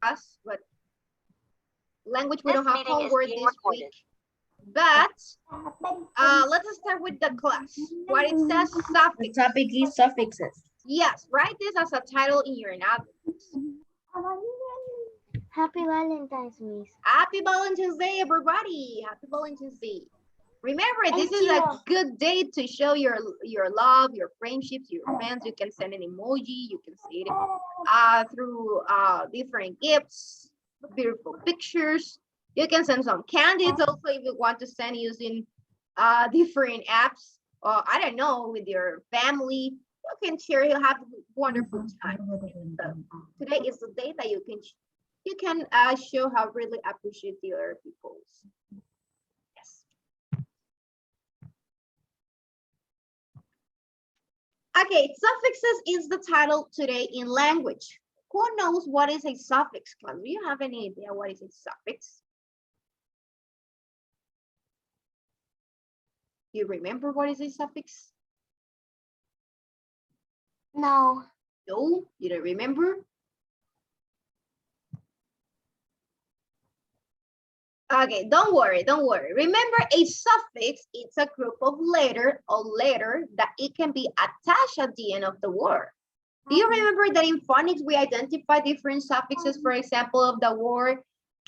class, but language, we don't have homework this week. But let's start with the class. What it says, suffix. The topic is suffixes. Yes, write this as a title in your notebooks. Happy Valentine's, Miss. Happy Valentine's Day, everybody. Happy Valentine's Day. Remember, this Thank is you. a good day to show your love, your friendships, your friends. You can send an emoji. You can see it through different gifts, beautiful pictures. You can send some candies also if you want to send using different apps. Or I don't know, with your family. You can share. You'll have a wonderful time. So today is the day that you can show how really appreciate the other people's. Yes. Okay, suffixes is the title today in language. Who knows what is a suffix, class? Do you have any idea what is a suffix? Do you remember what is a suffix? No. No, you don't remember? Okay, don't worry, don't worry. Remember, a suffix, it's a group of letter that it can be attached at the end of the word. Do you remember that in phonics we identify different suffixes? For example, of the word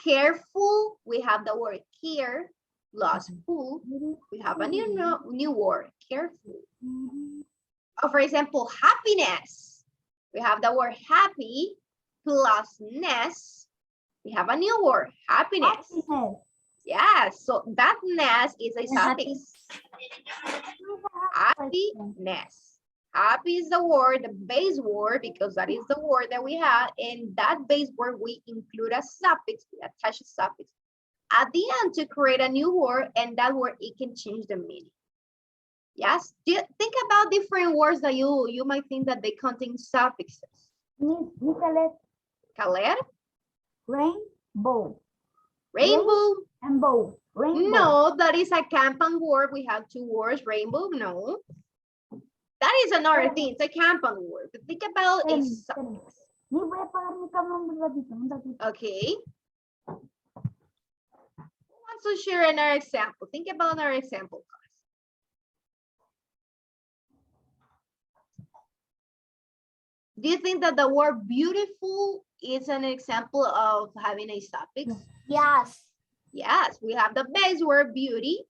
careful, we have the word care plus full. We have a new word, careful. Or for example, happiness, we have the word happy plus ness. We have a new word, happiness. Yeah, so that ness is a suffix. Happiness. Happy is the word, the base word, because that is the word that we have. And that base word, we include a suffix, we attach a suffix at the end to create a new word, and that word, it can change the meaning. Yes, think about different words that you might think that they contain suffixes. Caled? Rainbow. Rainbow. And bow. Rainbow. No, that is a compound word. We have two words, rainbow. No. That is another thing. It's a compound word. But think about a suffix. Okay. Who wants to share another example? Think about another example. Do you think that the word beautiful is an example of having a suffix? Yes. Yes, we have the base word beauty,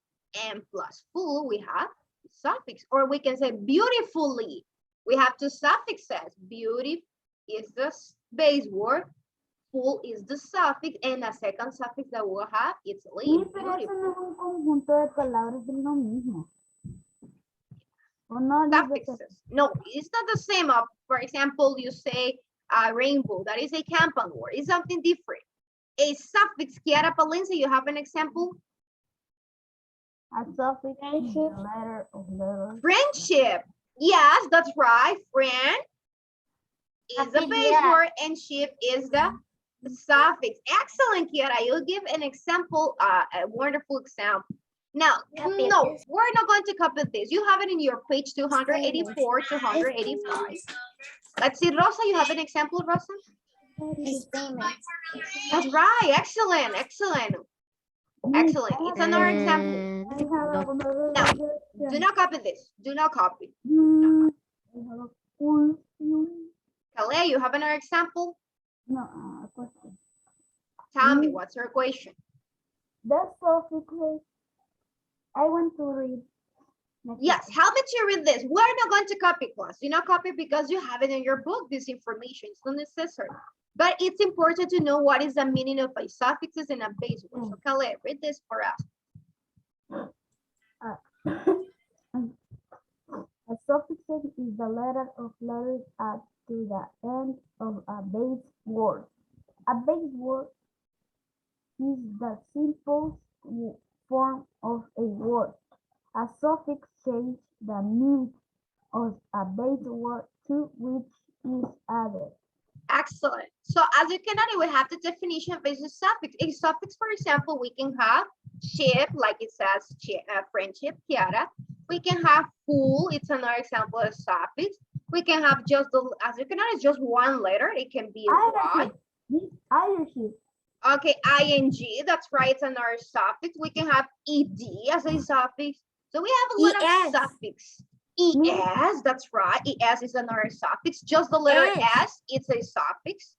and plus full, we have suffix. Or we can say beautifully. We have two suffixes. Beauty is the base word, full is the suffix, and the second suffix that we'll have is Sí, live. pero eso no es un conjunto de palabras de lo mismo. ¿O no, Suffixes. No, it's not the same. For example, you say rainbow. That is a compound word. It's something different. A suffix, Kiara Palencia, you have an example? A suffix is a letter of letters. Friendship. Yes, that's right. Friend is the base word and ship is the suffix. Excellent, Kiara. You give an example, a wonderful example. Now, no, we're not going to copy this. You have it in your page 284, 285. Let's see, Rosa, you have an example, Rosa? That's right. Excellent, excellent. Excellent. It's another example. Now, do not copy this. Do not copy. Kalea, you have another example? No, a question. Tell me, what's your question? The suffix. I want to read. Yes, help me to read this. We're not going to copy, class. Do not copy because you have it in your book, this information. It's not necessary. But it's important to know what is the meaning of a suffixes and a base word. So, Kale, read this for us. A suffix is the letter of letters added to the end of a base word. A base word is the simplest form of a word. A suffix changes the meaning of a base word to which is added. Excellent. So as you can notice, we have the definition of a suffix. A suffix, for example, we can have ship, like it says friendship, Kiara. We can have full, it's another example of suffix. We can have just, as you can notice, just one letter. It can be Y. This Irish. Okay, ing, that's right, it's another suffix. We can have ed as a suffix. So we have a lot of ES. suffix. Es, that's right, es is another suffix. Just the letter s, it's a suffix.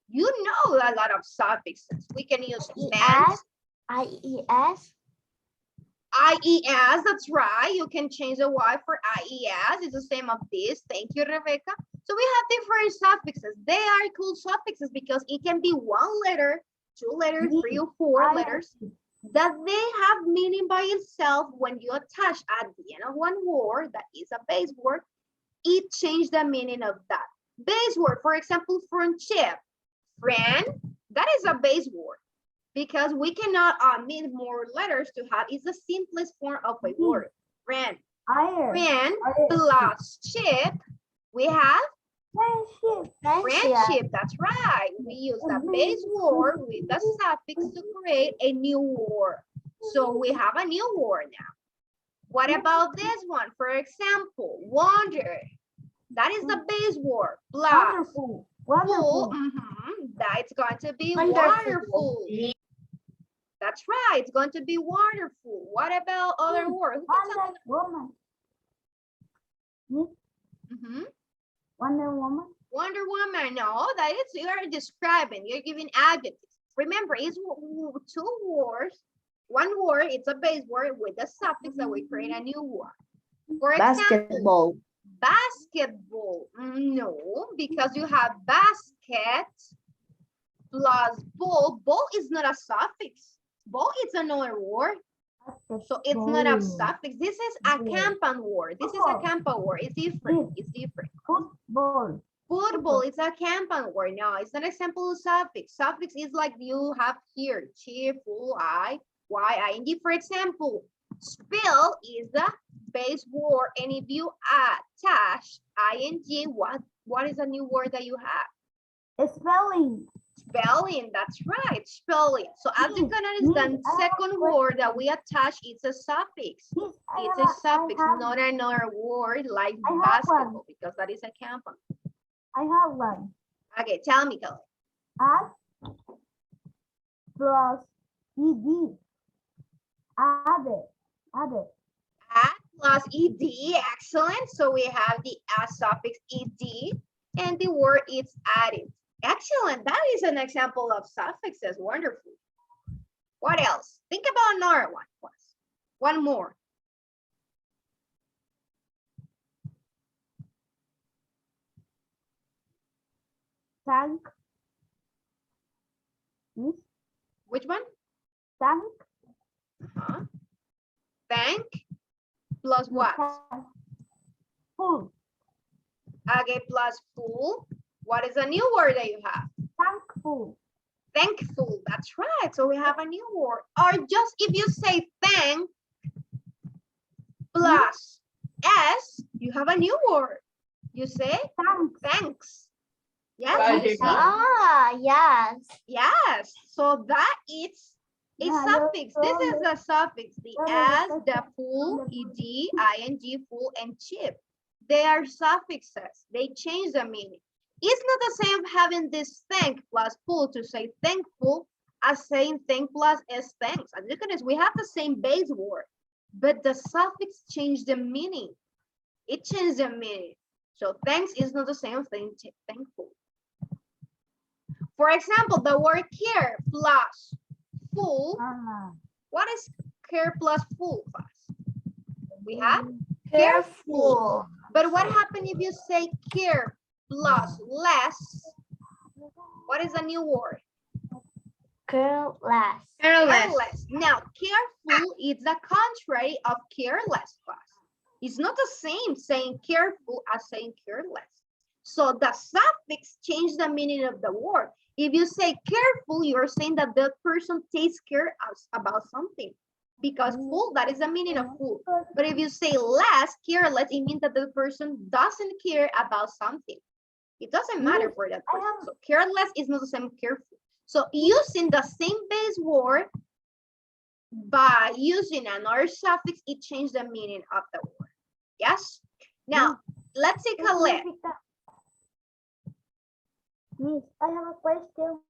You know a lot of suffixes. We can use meant, IES. IES, that's right. You can change the Y for IES. It's the same of this. Thank you, Rebecca. So we have different suffixes. They are cool suffixes because it can be one letter, two letters, three or four letters that they have meaning by itself. When you attach at the end of one word that is a base word, it changes the meaning of that base word. For example, friendship, friend, that is a base word because we cannot omit more letters to have. It's the simplest form of a word. Friend. Friend plus ship, we have friendship. That's right. We use the base word with the suffix to create a new word. So we have a new word now. What about this one? For example, wonder. That is the base word. Plus full, that's going to be wonderful. That's right. It's going to be wonderful. What about other words? Woman. Wonder Woman. Wonder Woman. No, that is you're describing. You're giving adjectives. Remember, it's two words. One word, it's a base word with a suffix that we create a new word. For example, basketball. No, because you have basket plus ball. Ball is not a suffix. Ball is another word. So it's not a suffix. This is a compound word. This is a compound word. It's different. It's different. Football. Football is a compound word. No, it's not a simple suffix. Suffix is like you have here. Chi, full, I, y, ing. For example, spell is the base word. And if you attach ing, what is a new word that you have? Spelling. Spelling, that's right, spelling. So as you can understand, second word that we attach, it's a suffix. It's a suffix, not another word like basketball, because that is a compound. I have one. Okay, tell me, Kelly. At plus ed. Added. At plus ed, excellent. So we have the suffix ed, and the word is added. Excellent. That is an example of suffixes. Wonderful. What else? Think about another one. One more. Thank. Which one? Thank. Thank plus what? Full. Okay, plus full. What is a new word that you have? Thankful. Thankful, that's right. So we have a new word. Or just if you say thank plus s, you have a new word. You say thanks. Yes, you see? Yes. Yes. So that is a suffix. This is a suffix. The s, the full, ed, ing, full, and chip. They are suffixes. They change the meaning. It's not the same having this thank plus full to say thankful as saying thank plus s thanks. As you can see, we have the same base word, but the suffix changed the meaning. It changed the meaning. So thanks is not the same thing thankful. For example, the word care plus full. What is care plus full class? We have careful. But what happens if you say care plus less? What is a new word? Careless. Careless. Now, careful is the contrary of careless class. It's not the same saying careful as saying careless. So the suffix changes the meaning of the word. If you say careful, you're saying that the person takes care about something. Because full, that is the meaning of full. But if you say less, careless, it means that the person doesn't care about something. It doesn't matter for that person. So careless is not the same careful. So using the same base word, by using another suffix, it changes the meaning of the word. Yes? Now, let's take a look. Miss, I have a question.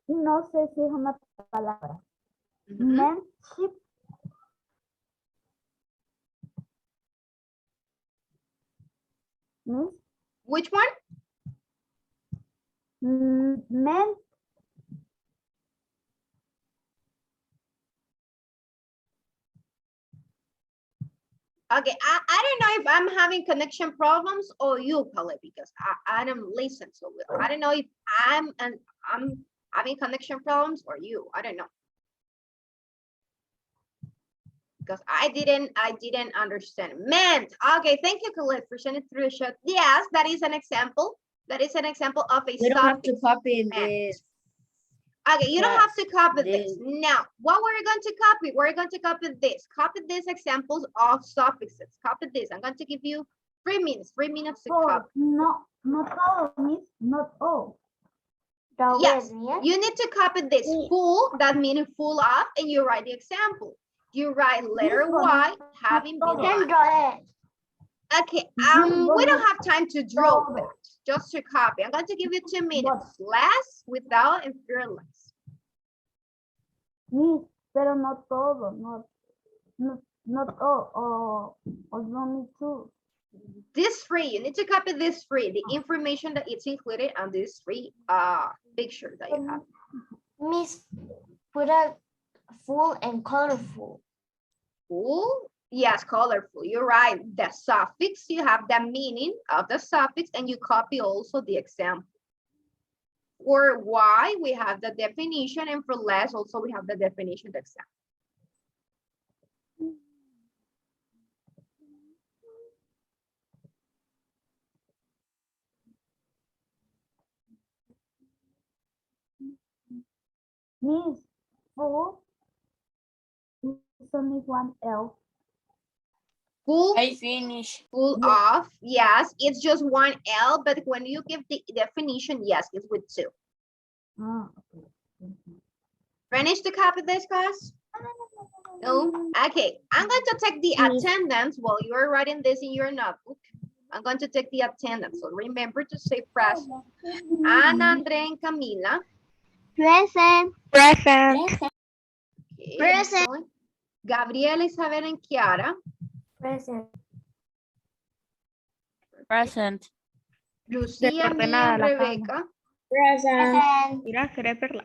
No sé si es una palabra. Mhm. Menship. Miss, Which one? men. Okay, I don't know if I'm having connection problems or you, Khaled, because I don't listen so well. I don't know if I'm having connection problems or you. I don't know. Because I didn't understand. Meant. Okay, thank you, Khaled, for sending through a shot. Yes, that is an example. That is an example of a We don't have to suffix. copy meant. this. Okay, you don't have to copy this. This. Now, what we're going to copy? We're going to copy this. Copy these examples of suffixes. Copy this. I'm going to give you 3 minutes. 3 minutes to Oh, copy. no, not all, Miss, not all. Yes, Yes. you need to copy this Sí. full, that means full of, and you write the example. You write letter Y having been Can done. draw it. Okay, You we don't don't have time to draw draw that, just to copy. I'm going to give you 2 minutes, But- less, without, and fearless. Miss, pero no todo, not all, or only two. This 3, you need to copy this 3, the information that it's included on this 3 picture that you have. Miss, put a full and colorful. Full, yes, colorful, you're right. The suffix, you have the meaning of the suffix, and you copy also the example. For Y, we have the definition, and for less, also we have the definition of the example. Miss, full is only one L. Full, I finish. full of, yes, it's just one L, but when you give the definition, yes, it's with 2. Ah, okay. Finish to copy this, class? No? Okay, I'm going to take the attendance while you're writing this in your notebook. I'm going to take the attendance, so remember to say present. Ana, Andrea, and Camila. Present. Okay, Present. excellent. Gabriela, Isabel, and Kiara. Present. Present. Lucia, Mia, and Rebecca. Present. Mira, querés verla.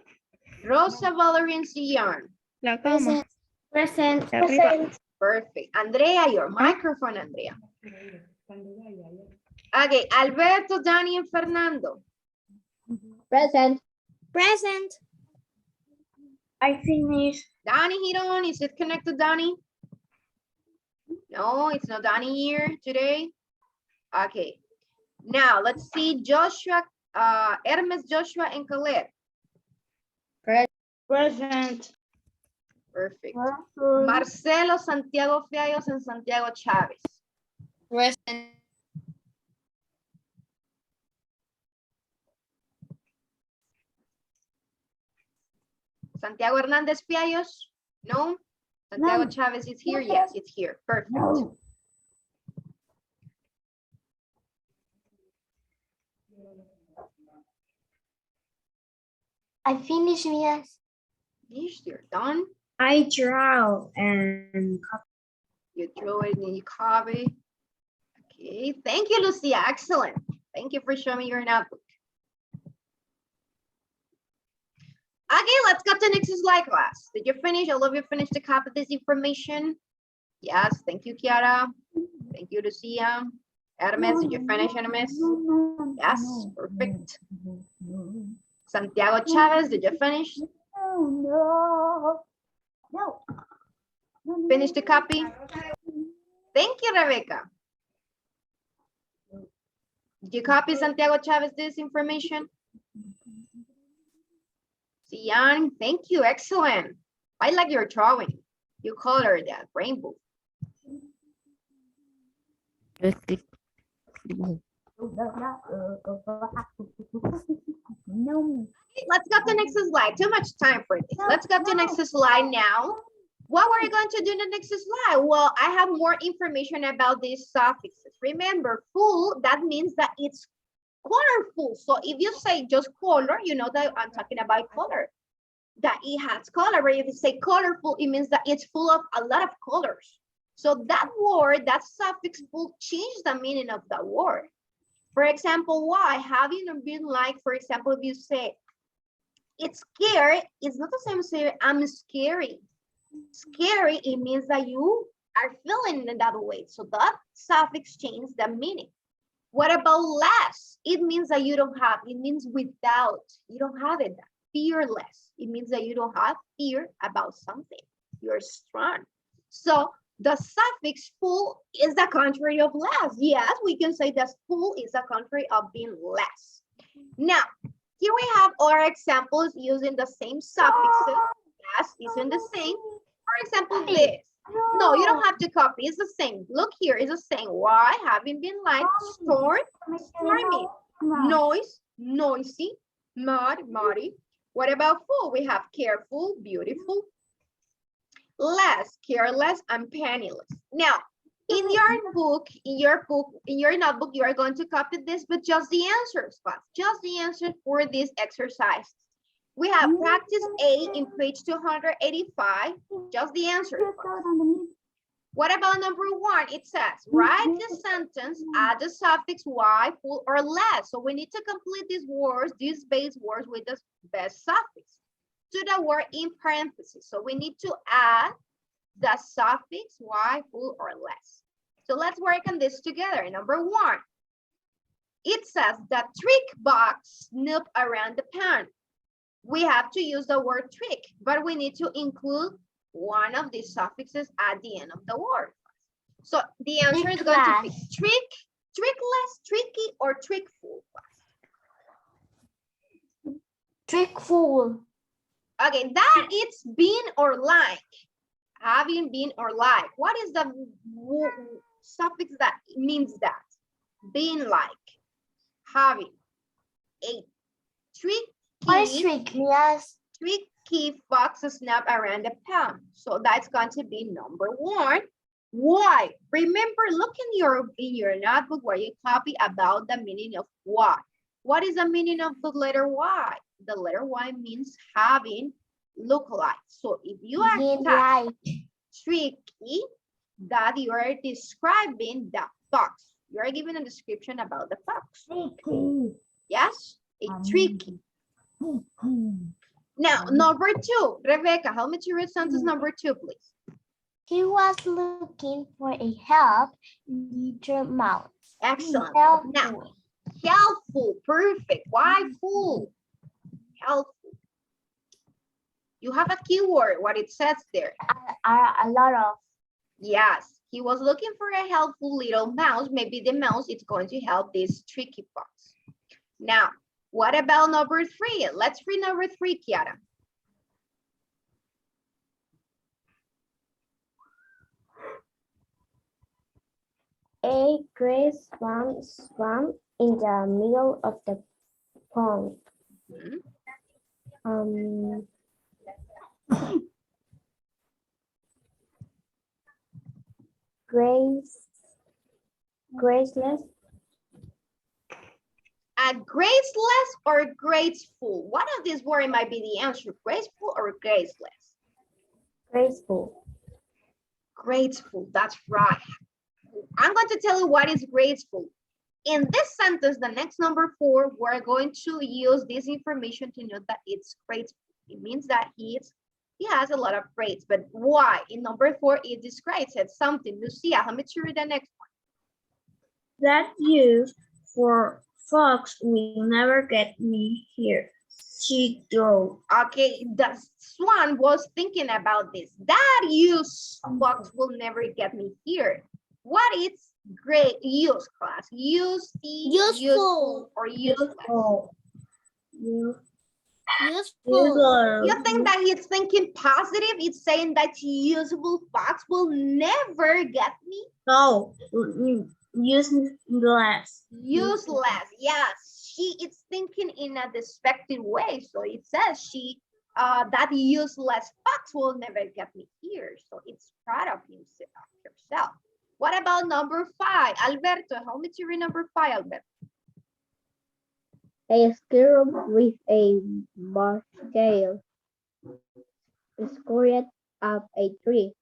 Rosa, Valerie, and Sian. La cama. Present. De arriba. Perfect. Andrea, your microphone, Andrea. Okay, Alberto, Danny, and Fernando. Present. Present. I finish. Danny, hit on. Is it connected, Danny? No, it's not Danny here today. Okay. Now, let's see Joshua, Hermes, Joshua, and Khaled. Present. Perfect. Present. Marcelo, Santiago Fiallos, and Santiago Chavez. Present. Santiago Hernandez Fiallos? No? Santiago No. Chavez is here? Yes, it's here. Perfect. No. I finish, yes. Finished, you're done. I draw and You throw it and you copy. Okay, thank you, Lucia. Excellent. Thank you for showing me your notebook. Okay, let's go to the next slide, class. Did you finish? All of you finished to copy this information? Yes, thank you, Kiara. Thank you, Lucia. Hermes, did you finish, Hermes? No, Yes, no, perfect. no, Santiago Chavez, did you finish? no. Finish the copy? Thank you, Rebecca. Did you copy Santiago Chavez this information? Sian, thank you, excellent. I like your drawing. You colored that rainbow. No. Let's go to the next slide. Too much time for this. Let's go to the next slide now. What were you going to do in the next slide? Well, I have more information about these suffixes. Remember, full, that means that it's Colorful. So if you say just color, you know that I'm talking about color. That it has color. But if you say colorful, it means that it's full of a lot of colors. So that word, that suffix will change the meaning of the word. For example, why? Having been like, for example, if you say it's scary, it's not the same as say I'm scary. Scary, it means that you are feeling in that way. So that suffix changes the meaning. What about less? It means that you don't have, it means without, you don't have it. Fearless, it means that you don't have fear about something. You're strong. So the suffix full is the contrary of less. Yes, we can say that full is the contrary of being less. Now, here we have our examples using the same suffixes. Yes, using the same. For example, this. No, you don't have to copy. It's the same. Look here, it's the same. Why? Having been like, storm, stormy, noise, noisy, mud, muddy. What about full? We have careful, beautiful, less, careless, and penniless. Now, in your book, in your notebook, you are going to copy this, but just the answers, class. Just the answers for this exercise. We have practice A in page 285, just the answers. What about number 1? It says, write the sentence, add the suffix y, full, or less. So we need to complete these words, these base words with the best suffix to the word in parentheses. So we need to add the suffix y, full, or less. So let's work on this together. Number 1, it says the trick box snoop around the pen. We have to use the word trick, but we need to include one of the suffixes at the end of the word. So the answer is going to be trick, trickless, tricky, or trickful. Trickful. Okay, that it's been or like. Having been or like. What is the suffix that means that? Being like. Having. A tricky. What is trick? Yes. Tricky fox snap around the pound. So that's going to be number 1. Why? Remember, look in your notebook where you copy about the meaning of why. What is the meaning of the letter Y? The letter Y means having, look like. So if you are Like. tricky, that you are describing the fox. You are giving a description about the fox. Yes, it's tricky. Now, number 2, Rebecca, help me to read sentence number 2, please. He was looking for a help, little mouse. Excellent. Helpful. Now, helpful, perfect. Why full? Helpful. You have a keyword, what it says there. A lot of. Yes, he was looking for a helpful little mouse. Maybe the mouse is going to help this tricky fox. Now, what about number 3? Let's read number 3, Kiara. A gray swan swam in the middle of the pond. Graceless. Graceless or graceful? One of these words might be the answer. Graceful or graceless? Graceful. Graceful, that's right. I'm going to tell you what is graceful. In this sentence, the next number 4, we're going to use this information to know that it's graceful. It means that he has a lot of grades. But why? In number 4, it describes it something. Lucia, help me to read the next one. That use for fox will never get me here. She go. Okay, the swan was thinking about this. That use fox will never get me here. What is great use, class? Use the useful or useless. Useful. You think that he's thinking positive? It's saying that usable fox will never get me? No, useless. Useless, yes. She is thinking in a despective way. So it says that useless fox will never get me here. So it's proud of herself. What about number 5? Alberto, help me to read number 5, Alberto. A squirrel with a bushy tail scurried up a tree.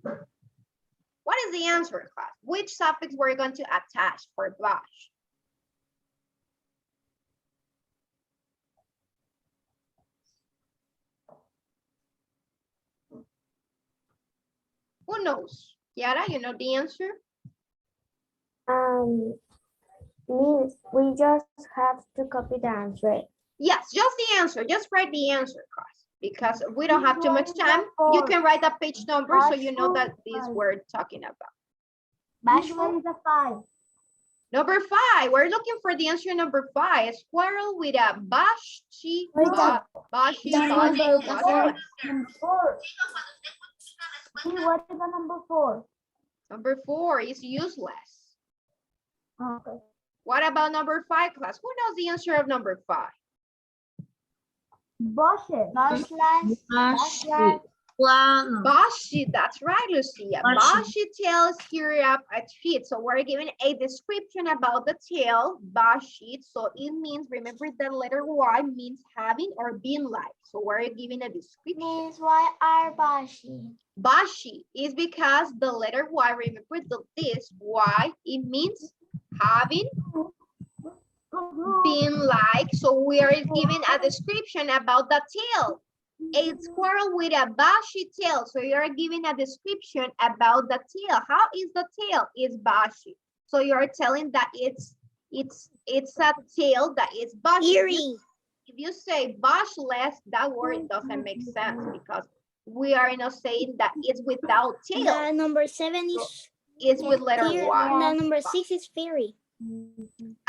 What is the answer, class? Which suffix we're going to attach for bush? Who knows? Yara, you know the answer? Means we just have to copy the answer. Yes, just the answer. Just write the answer, class. Because we don't have too much time. You can write the page number so you know that this we're talking about. Which one is a 5? Number 5, we're looking for the answer number 5. A squirrel with a bushy tail. Number 4. See, what is the number 4? Number 4 is useless. Okay. What about number 5, class? Who knows the answer of number 5? Bushes. Bushy, that's right, Lucia. Bushy tail scurry up a tree. So we're given a description about the tail, bushy. So it means, remember the letter Y means having or being like. So we're giving a description. Means why are bushy? Bushy is because the letter Y, remember this Y, it means having, being like. So we are giving a description about the tail. A squirrel with a bushy tail. So you're giving a description about the tail. How is the tail? It's bushy. So you're telling that it's a tail that is bushy. If you say bushless, that word doesn't make sense because we are not saying that it's without tail. The number 7 is It's with letter Y. The number 6 is fairy.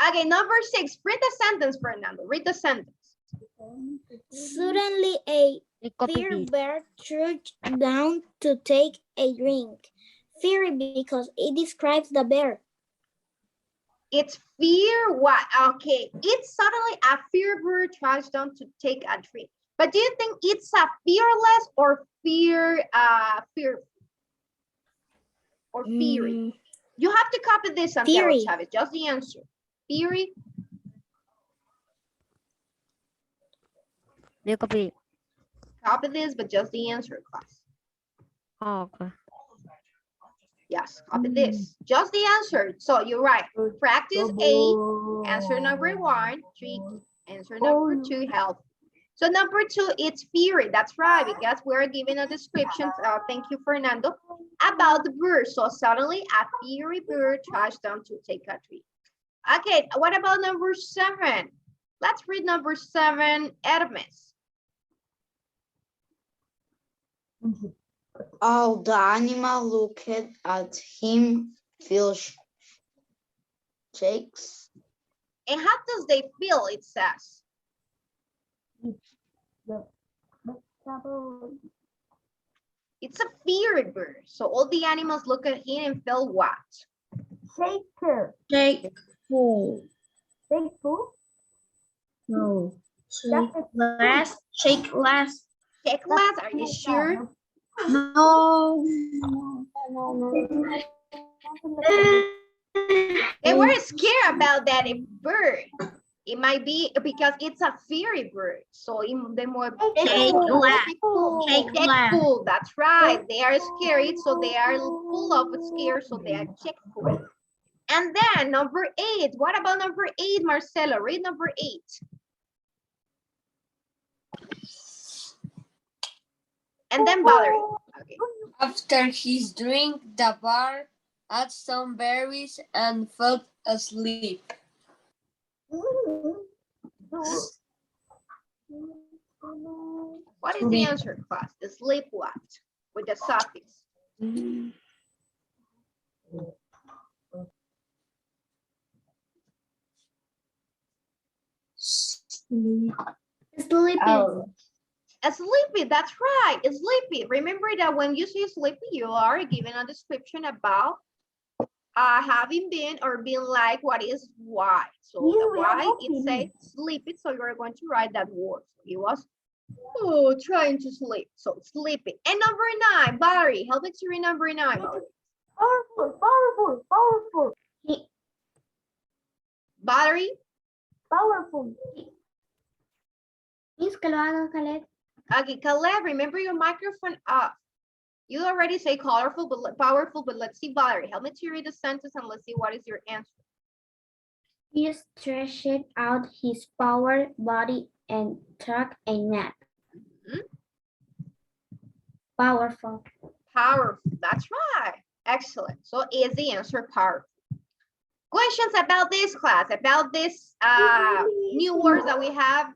Okay, number 6. Read the sentence, Fernando. Read the sentence. Suddenly a fairy bear trudged down to take a drink. Fairy because it describes the bear. It's fear what? Okay, it's suddenly a fear bird tries down to take a drink. But do you think it's a fearless or fear or fiery? You have to copy this, Santiago Fiery. Chavez. Just the answer. Fiery. You copy. Copy this, but just the answer, class. Oh, okay. Yes, copy this. Just the answer. So you're right. Practice A, answer number 1, tricky. Answer number 2, help. So number 2, it's fury. That's right, because we're giving a description. Thank you, Fernando, about the bird. So suddenly a fiery bird tries down to take a tree. Okay, what about number 7? Let's read number 7, Hermes. All the animal looked at him, feels shakes. And how does they feel, it says? It's a fiery bird. So all the animals look at him and feel what? Shaker. Shakeful. Shakeful. No. Shake less. Shake less. Check last, are you sure? No. They were scared about that bird. It might be because it's a fiery bird. So the more checkful, that's right. They are scared, so they are full of scare, so they are checkful. And then number 8. What about number 8, Marcelo? Read number 8. And then Valerie. Okay. After his drink, the bear had some berries and fell asleep. What is the answer, class? The sleep what? With the suffix. Sleepy. A sleepy, that's right, a sleepy. Remember that when you say sleepy, you are given a description about having been or being like what is why. So the why, it says sleepy, so you're going to write that word. So he was trying to sleep, so sleepy. And number 9, Valerie, help me to read number 9. Valerie. Powerful, powerful, powerful. Valerie? Powerful. Miss, que lo haga, Caleb. Okay, Caleb, remember your microphone off. You already say colorful, but powerful, but let's see, Valerie, help me to read the sentence and let's see what is your answer. He stretched out his power body and took a nap. Mhm. Powerful. Powerful, that's right. Excellent. So is the answer powerful? Questions about this class, about this new words that we have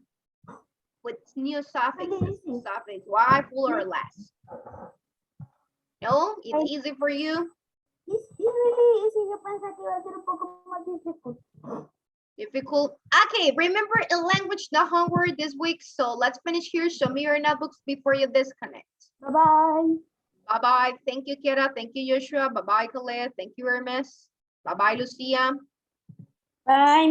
with new suffixes, why, full, or less? No, it's easy for you. It's really easy. Yo pensé que iba a ser un poco más difficult. Difficult. Okay, remember a language, the homework this week. So let's finish here. Show me your notebooks before you disconnect. Bye-bye. Bye-bye. Thank you, Kira. Thank you, Joshua. Bye-bye, Caleb. Thank you, Hermes. Bye-bye, Lucia. Bye,